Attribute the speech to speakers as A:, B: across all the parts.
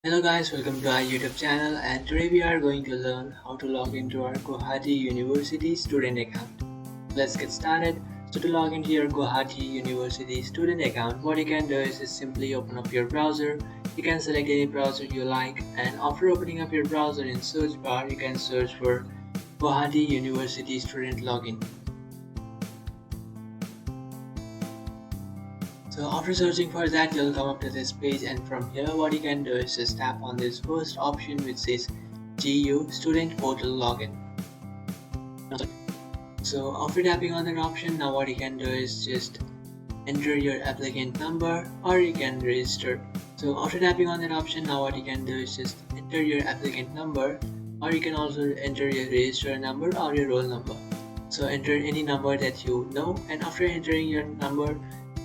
A: Hello guys, welcome to our YouTube channel, and today we are going to learn how to log into our Gauhati University Student Account. Let's get started. So to log into your Gauhati University Student Account, what you can do is just simply open up your browser. You can select any browser you like, and after opening up your browser in search bar, you can search for Gauhati University Student Login. So after searching for that, you'll come up to this page, and from here what you can do is just tap on this first option which says GU Student Portal Login. So after tapping on that option, now what you can do is just enter your applicant number or you can register. So after tapping on that option, now what you can do is just enter your applicant number, or you can also enter your register number or your roll number. So enter any number that you know, and after entering your number,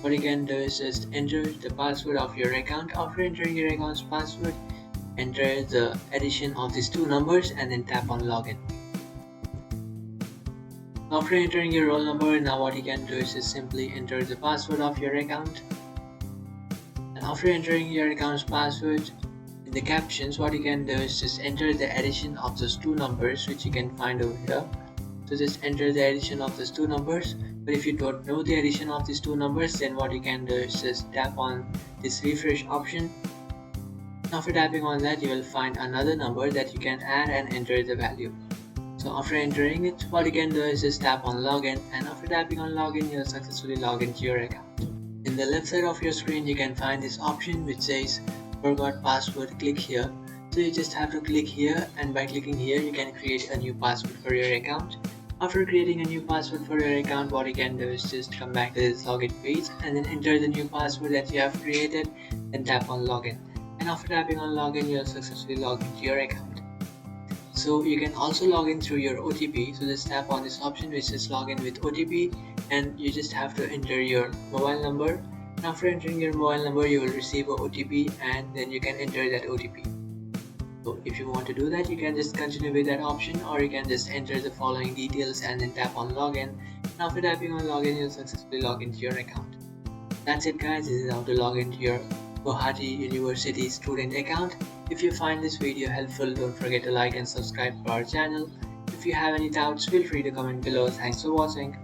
A: what you can do is just enter the password of your account. After entering your account's password, enter the addition of these two numbers and then tap on login. After entering your roll number, now what you can do is just simply enter the password of your account. And after entering your account's password, in the captions, what you can do is just enter the addition of those two numbers which you can find over here. So just enter the addition of these two numbers. But if you don't know the addition of these two numbers, then what you can do is just tap on this refresh option. After tapping on that, you will find another number that you can add and enter the value. So after entering it, what you can do is just tap on login, and after tapping on login, you'll successfully log into your account. In the left side of your screen, you can find this option which says forgot password, click here. So you just have to click here, and by clicking here, you can create a new password for your account. After creating a new password for your account, what you can do is just come back to this login page and then enter the new password that you have created and tap on login. And after tapping on login, you'll successfully log into your account. So you can also log in through your OTP. So just tap on this option which is login with OTP, and you just have to enter your mobile number. And after entering your mobile number, you will receive a OTP, and then you can enter that OTP. So if you want to do that, you can just continue with that option, or you can just enter the following details and then tap on login. And after tapping on login, you'll successfully log into your account. That's it guys, this is how to log into your Gauhati University Student Account. If you find this video helpful, don't forget to like and subscribe to our channel. If you have any doubts, feel free to comment below. Thanks for watching.